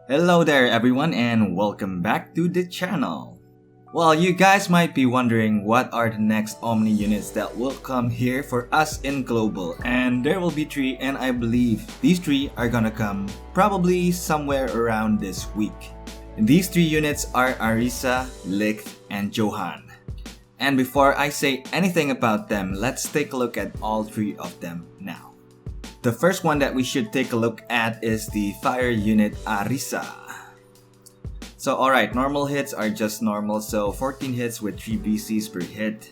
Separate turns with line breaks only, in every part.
Hello there everyone and welcome back to the channel. Well, you guys might be wondering what are the next Omni units that will come here for us in Global, and there will be 3, and I believe these 3 are gonna come probably somewhere around this week. These 3 units are Arisa, Licht, and Johann. And before I say anything about them, let's take a look at all 3 of them now. The first one that we should take a look at is the fire unit Arisa. So alright, normal hits are just normal, so 14 hits with 3 BCs per hit.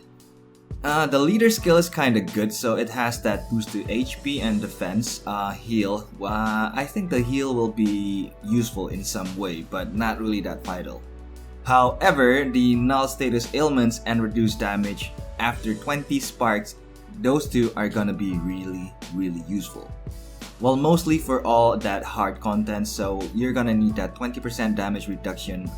The leader skill is kinda good, so it has that boost to HP and defense, heal. I think the heal will be useful in some way, but not really that vital. However, the null status ailments and reduced damage after 20 sparks, those 2 are gonna be really useful. Well, mostly for all that hard content, so you're gonna need that 20% damage reduction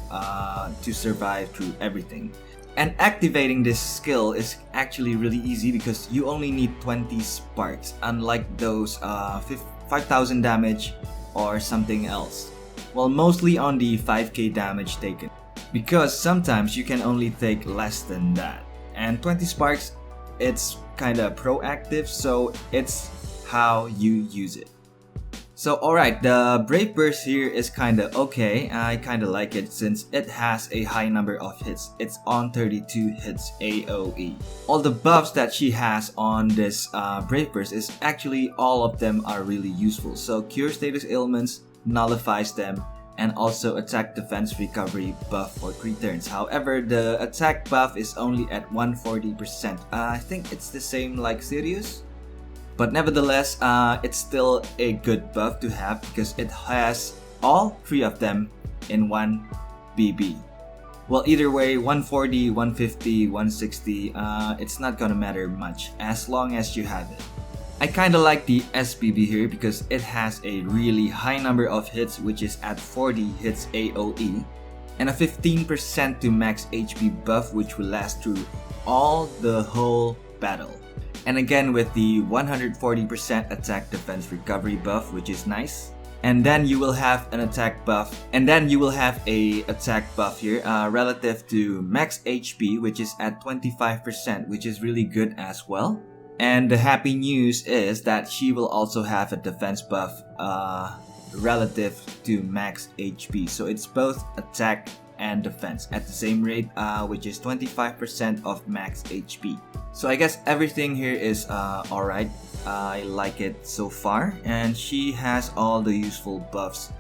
to survive through everything. And activating this skill is actually really easy because you only need 20 sparks, unlike those 5,000 damage or something else. Well, mostly on the 5k damage taken, because sometimes you can only take less than that. And 20 sparks, it's kinda proactive, so it's how you use it. So alright, the Brave Burst here is kinda okay. I kinda like it since it has a high number of hits. It's on 32 hits AoE. All the buffs that she has on this Brave Burst is actually all of them are really useful. So Cure Status Ailments nullifies them, and also attack defense recovery buff for 3 turns. However, the attack buff is only at 140%. I think it's the same like Sirius. But nevertheless, it's still a good buff to have because it has all 3 of them in 1 BB. Well, either way, 140, 150, 160, it's not gonna matter much as long as you have it. I kinda like the SBB here because it has a really high number of hits, which is at 40 hits AoE, and a 15% to max HP buff which will last through all the whole battle. And again with the 140% attack defense recovery buff, which is nice. And then you will have an attack buff, and then you will have a attack buff here relative to max HP, which is at 25%, which is really good as well. And the happy news is that she will also have a defense buff relative to max HP. So it's both attack and defense at the same rate, which is 25% of max HP. So I guess everything here is alright. I like it so far, and she has all the useful buffs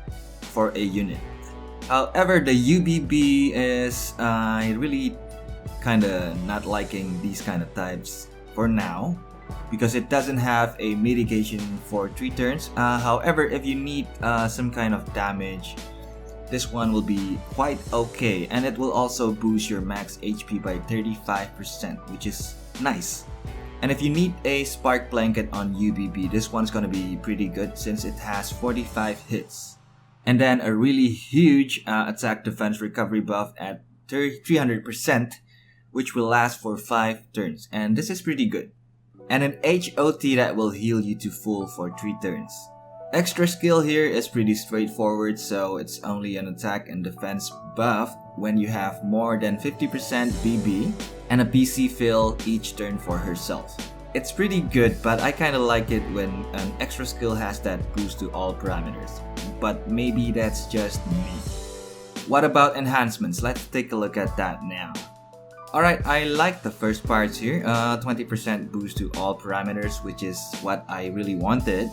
for a unit. However, the UBB is really kinda not liking these kind of types for now, because it doesn't have a mitigation for 3 turns. However, if you need some kind of damage, this one will be quite okay, and it will also boost your max HP by 35%, which is nice. And if you need a Spark Blanket on UBB, this one's gonna be pretty good since it has 45 hits. And then a really huge attack defense recovery buff at 300%, which will last for 5 turns, and this is pretty good. And an HOT that will heal you to full for 3 turns. Extra skill here is pretty straightforward, so it's only an attack and defense buff when you have more than 50% BB and a BC fill each turn for herself. It's pretty good, but I kinda like it when an extra skill has that boost to all parameters. But maybe that's just me. What about enhancements? Let's take a look at that now. Alright, I like the first parts here. 20% boost to all parameters, which is what I really wanted.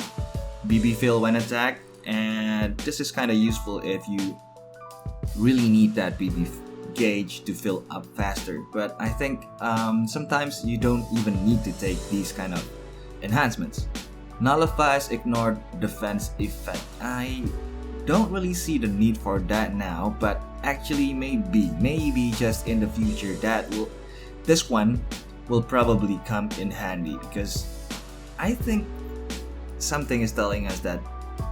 BB fill when attacked, and this is kind of useful if you really need that BB gauge to fill up faster. But I think sometimes you don't even need to take these kind of enhancements. Nullifies ignored defense effect. I don't really see the need for that now, but actually maybe just in the future this one will probably come in handy, because I think something is telling us that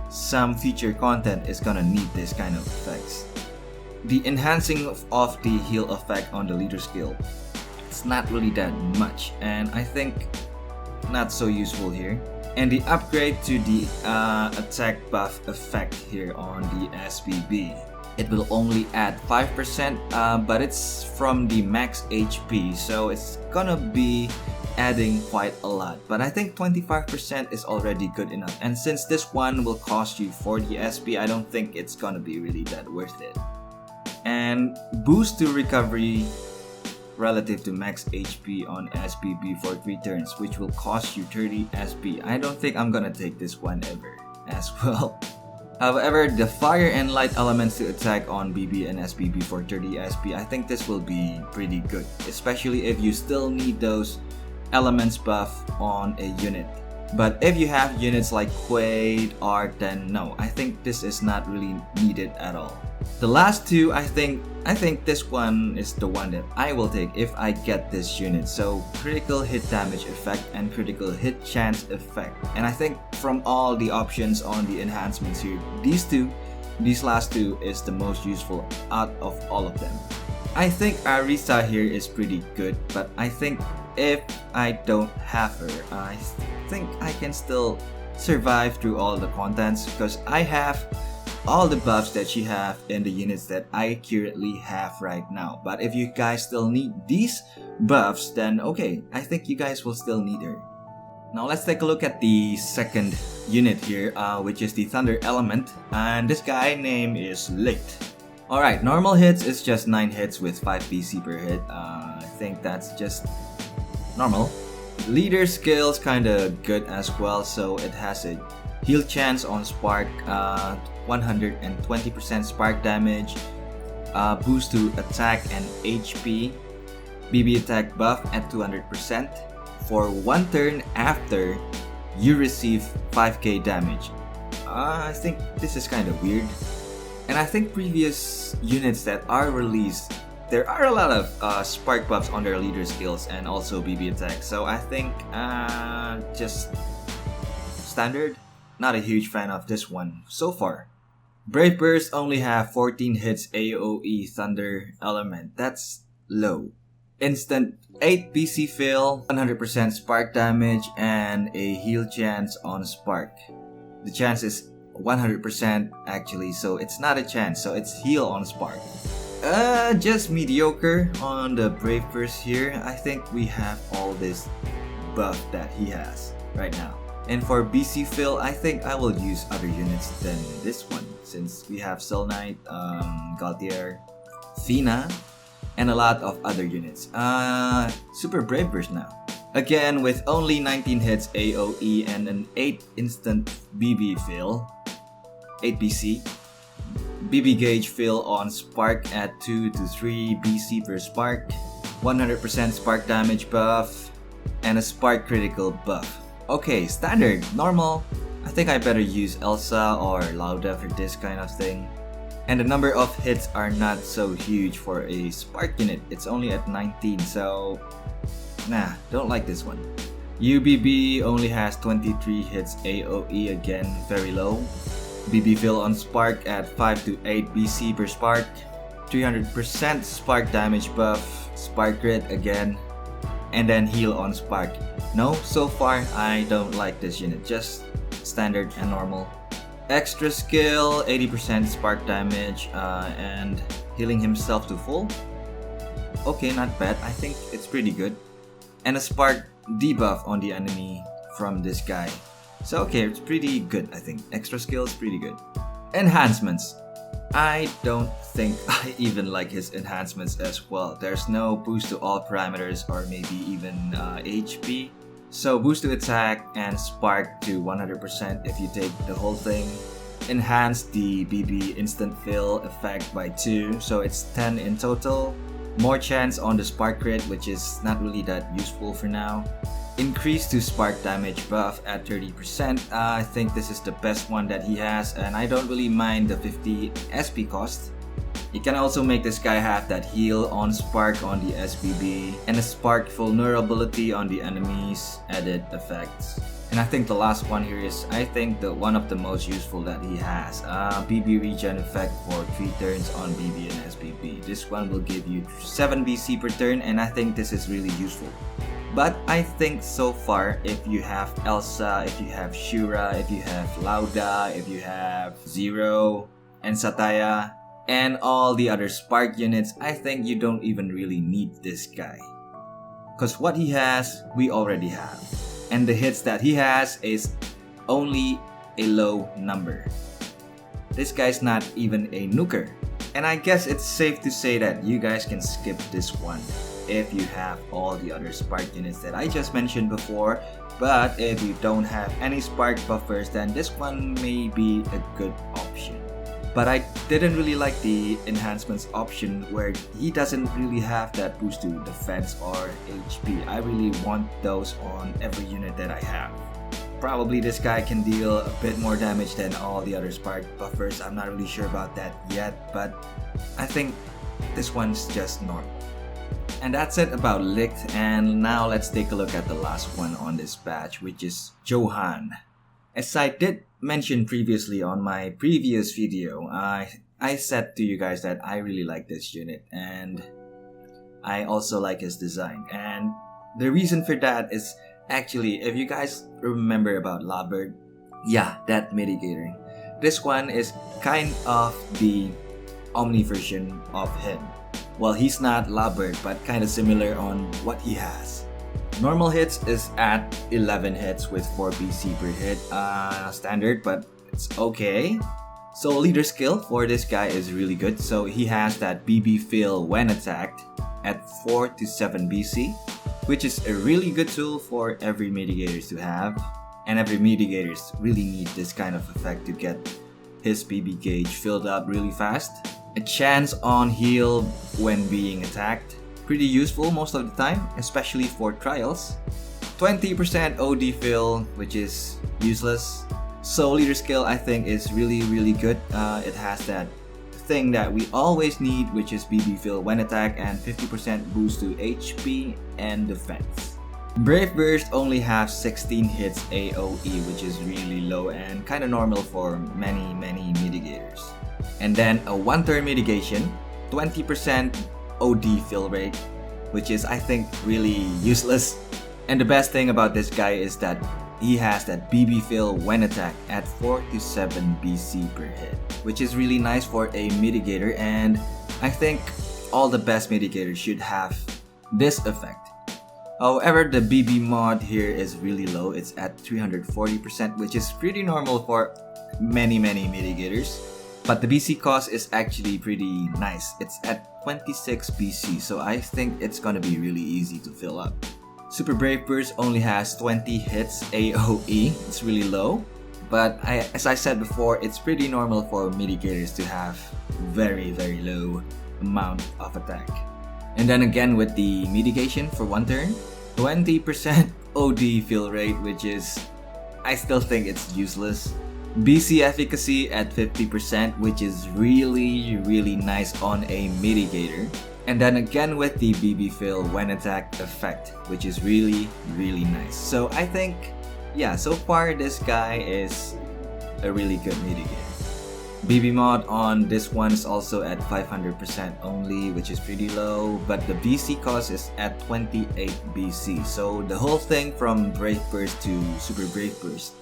some future content is gonna need this kind of effects. The enhancing of the heal effect on the leader skill, it's not really that much, and I think not so useful here. And the upgrade to the attack buff effect here on the SBB. It will only add 5%, but it's from the max HP, so it's gonna be adding quite a lot. But I think 25% is already good enough. And since this one will cost you 40 SP, I don't think it's gonna be really that worth it. And boost to recovery relative to max HP on SBB for 3 turns, which will cost you 30 SP. I don't think I'm gonna take this one ever as well. However, the fire and light elements to attack on BB and SBB for 30 SP, I think this will be pretty good, especially if you still need those elements buff on a unit. But if you have units like Quaid, Art, then no, I think this is not really needed at all. The last two, I think this one is the one that I will take if I get this unit. So critical hit damage effect and critical hit chance effect. And I think from all the options on the enhancements here, these last two is the most useful out of all of them. I think Arisa here is pretty good, but I think if I don't have her, I think I can still survive through all the contents because I have all the buffs that she have in the units that I currently have right now. But if you guys still need these buffs, then okay, I think you guys will still need her. Now let's take a look at the second unit here, which is the Thunder Element, and this guy name is Licht. Alright, normal hits is just 9 hits with 5 BC per hit. I think that's just normal. Leader skills kinda good as well, so it has a heal chance on spark, 120% spark damage, boost to attack and HP, BB attack buff at 200% for 1 turn after you receive 5k damage. I think this is kind of weird. And I think previous units that are released, there are a lot of spark buffs on their leader skills and also BB attack. So I think just standard. Not a huge fan of this one so far. Brave Burst only have 14 hits AoE Thunder Element. That's low. Instant 8 BC fill, 100% spark damage, and a heal chance on spark. The chance is 100% actually, so it's not a chance, so it's heal on spark. Just mediocre on the Brave Burst here. I think we have all this buff that he has right now. And for BC fill, I think I will use other units than this one, since we have Cell Knight, Gautier, Fina, and a lot of other units. Super Brave Burst now. Again, with only 19 hits AoE and an 8 instant BB fill, 8 BC. BB gauge fill on spark at 2 to 3 BC per spark, 100% spark damage buff, and a spark critical buff. Okay, standard, normal. I think I better use Elsa or Lauda for this kind of thing. And the number of hits are not so huge for a spark unit. It's only at 19, so nah, don't like this one. UBB only has 23 hits AoE, again very low. BB fill on spark at 5 to 8 BC per spark, 300% spark damage buff, spark crit again, and then heal on spark. No, so far I don't like this unit, just standard and normal. Extra skill, 80% spark damage, and healing himself to full. Okay, not bad, I think it's pretty good. And a spark debuff on the enemy from this guy. So okay, it's pretty good, I think. Extra skill is pretty good. Enhancements. I don't think I even like his enhancements as well. There's no boost to all parameters or maybe even HP. So boost to attack and spark to 100% if you take the whole thing. Enhance the BB instant fill effect by 2, so it's 10 in total. More chance on the spark crit, which is not really that useful for now. Increase to spark damage buff at 30%. I think this is the best one that he has, and I don't really mind the 50 SP cost. You can also make this guy have that heal on spark on the SBB and a spark vulnerability on the enemies added effects. And I think the last one here is, I think, the one of the most useful that he has. BB regen effect for 3 turns on BB and SBB. This one will give you 7 BC per turn, and I think this is really useful. But I think so far, if you have Elsa, if you have Shura, if you have Lauda, if you have Zero, and Sataya, and all the other Spark units, I think you don't even really need this guy. Cause what he has, we already have. And the hits that he has is only a low number. This guy's not even a nuker. And I guess it's safe to say that you guys can skip this one if you have all the other Spark units that I just mentioned before. But if you don't have any Spark buffers, then this one may be a good option. But I didn't really like the enhancements option where he doesn't really have that boost to defense or HP. I really want those on every unit that I have. Probably this guy can deal a bit more damage than all the other Spark buffers. I'm not really sure about that yet, but I think this one's just normal. And that's it about Licht, and now let's take a look at the last one on this batch, which is Johann. As I did mention previously on my previous video, I said to you guys that I really like this unit, and I also like his design. And the reason for that is actually, if you guys remember about Labird, yeah, that mitigator. This one is kind of the Omni version of him. Well, he's not Labird, but kind of similar on what he has. Normal hits is at 11 hits with 4 BC per hit, standard, but it's okay. So leader skill for this guy is really good. So he has that BB feel when attacked at 4 to 7 BC, which is a really good tool for every mitigators to have. And every mitigators really need this kind of effect to get his BB gauge filled up really fast. A chance on heal when being attacked. Pretty useful most of the time, especially for trials. 20% OD fill, which is useless. So leader skill I think is really good. It has that thing that we always need, which is BB fill when attack and 50% boost to HP and defense. Brave Burst only have 16 hits AoE, which is really low and kinda normal for many mitigators. And then a 1-turn mitigation, 20% OD fill rate, which is I think really useless. And the best thing about this guy is that he has that BB fill when attack at 4 to 7 BC per hit, which is really nice for a mitigator, and I think all the best mitigators should have this effect. However, the BB mod here is really low. It's at 340%, which is pretty normal for many mitigators. But the BC cost is actually pretty nice. It's at 26 BC, so I think it's gonna be really easy to fill up. Super Brave Burst only has 20 hits AoE. It's really low, but as I said before, it's pretty normal for mitigators to have very low amount of attack. And then again with the mitigation for 1 turn, 20% OD fill rate, which is, I still think it's useless. BC efficacy at 50%, which is really nice on a mitigator. And then again with the BB fill when attack effect, which is really nice. So I think, yeah, so far this guy is a really good mitigator. BB mod on this one is also at 500% only, which is pretty low, but the BC cost is at 28 BC. So the whole thing from Brave Burst to Super Brave Burst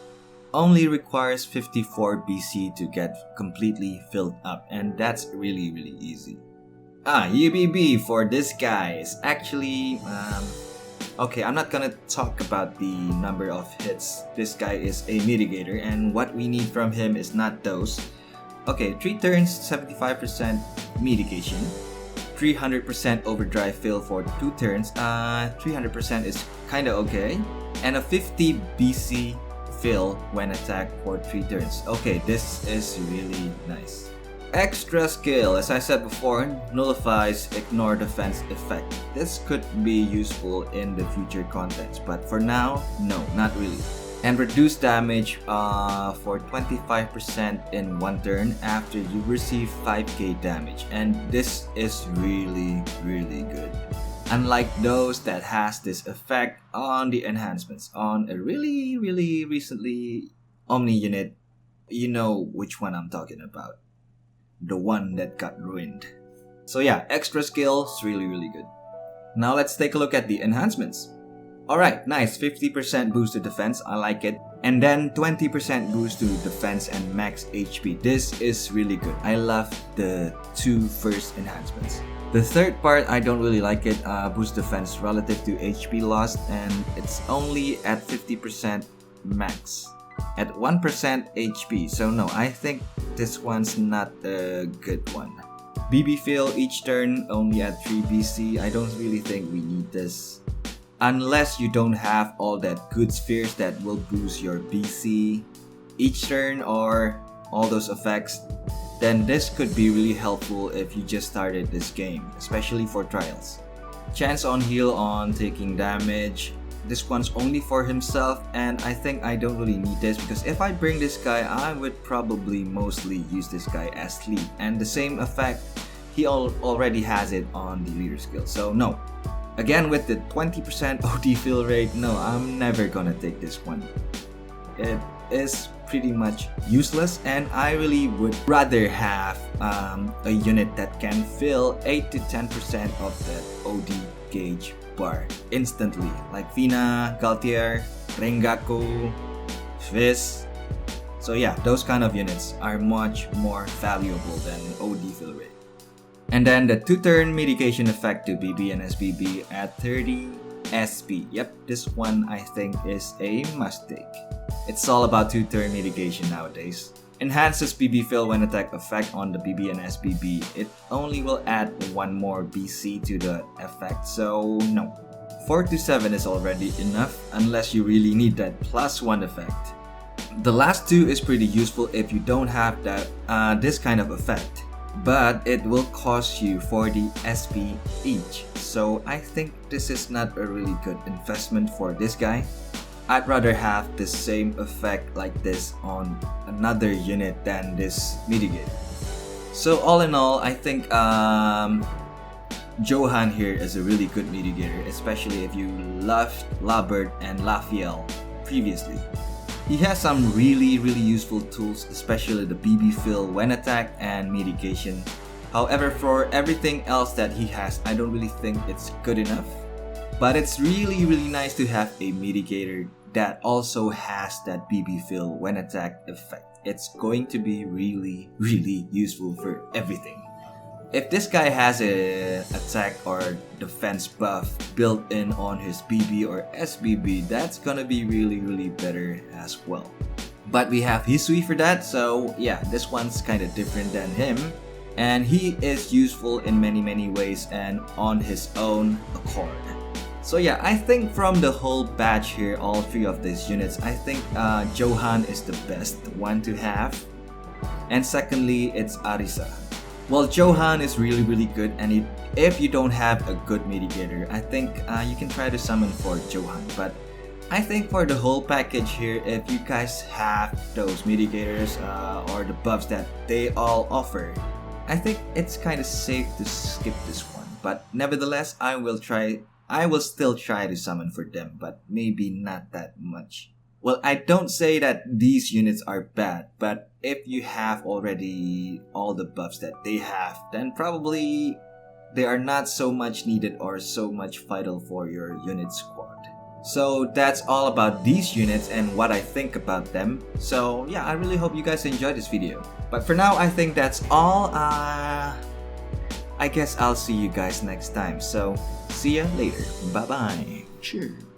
only requires 54 BC to get completely filled up, and that's really easy. UBB for this guy is actually, okay, I'm not gonna talk about the number of hits. This guy is a mitigator, and what we need from him is not those. Okay, 3 turns, 75% mitigation, 300% overdrive fill for 2 turns, 300% is kinda okay, and a 50 BC fill when attacked for 3 turns. Okay, this is really nice. Extra skill, as I said before, nullifies ignore defense effect. This could be useful in the future contents, but for now, no, not really. And reduce damage for 25% in 1 turn after you receive 5k damage, and this is really good. Unlike those that has this effect on the enhancements on a really recently Omni unit, you know which one I'm talking about. The one that got ruined. So yeah, extra skill is really good. Now let's take a look at the enhancements. Alright, nice, 50% boost to defense, I like it. And then 20% boost to defense and max HP. This is really good. I love the two first enhancements. The third part, I don't really like it. Boost defense relative to HP lost, and it's only at 50% max. At 1% HP, so no, I think this one's not a good one. BB fill each turn only at 3 BC. I don't really think we need this. Unless you don't have all that good spheres that will boost your BC each turn or all those effects, then this could be really helpful if you just started this game, especially for trials. Chance on heal on taking damage. This one's only for himself, and I think I don't really need this because if I bring this guy, I would probably mostly use this guy as sleep, and the same effect, he already has it on the leader skill, so no. Again, with the 20% OD fill rate, no, I'm never gonna take this one. It is pretty much useless, and I really would rather have a unit that can fill 8 to 10% of that OD gauge bar instantly, like Fina, Galtier, Rengaku, Swiss. So yeah, those kind of units are much more valuable than OD fill rate. And then the 2-turn mitigation effect to BB and SBB at 30 SP. Yep, this one I think is a must take. It's all about 2-turn mitigation nowadays. Enhances BB fill when attack effect on the BB and SBB. It only will add 1 more BC to the effect, so no. 4 to 7 is already enough unless you really need that +1 effect. The last two is pretty useful if you don't have that this kind of effect, but it will cost you 40 SP each, so I think this is not a really good investment for this guy. I'd rather have the same effect like this on another unit than this mitigator. So all in all, I think Johann here is a really good mitigator, especially if you loved Labert and Lafiel previously. He has some really useful tools, especially the BB fill when attack and mitigation. However, for everything else that he has, I don't really think it's good enough. But it's really nice to have a mitigator that also has that BB fill when attack effect. It's going to be really useful for everything. If this guy has a attack or defense buff built in on his BB or SBB, that's gonna be really better as well. But we have Hisui for that, so yeah, this one's kinda different than him. And he is useful in many ways and on his own accord. So yeah, I think from the whole batch here, all 3 of these units, I think Johann is the best one to have. And secondly, it's Arisa. Well, Johann is really good, and if you don't have a good mitigator, I think you can try to summon for Johann. But I think for the whole package here, if you guys have those mitigators or the buffs that they all offer, I think it's kind of safe to skip this one. But nevertheless, I will still try to summon for them, but maybe not that much. Well, I don't say that these units are bad, but if you have already all the buffs that they have, then probably they are not so much needed or so much vital for your unit squad. So that's all about these units and what I think about them. So yeah, I really hope you guys enjoyed this video. But for now, I think that's all. I guess I'll see you guys next time. So see ya later. Bye bye. Cheers.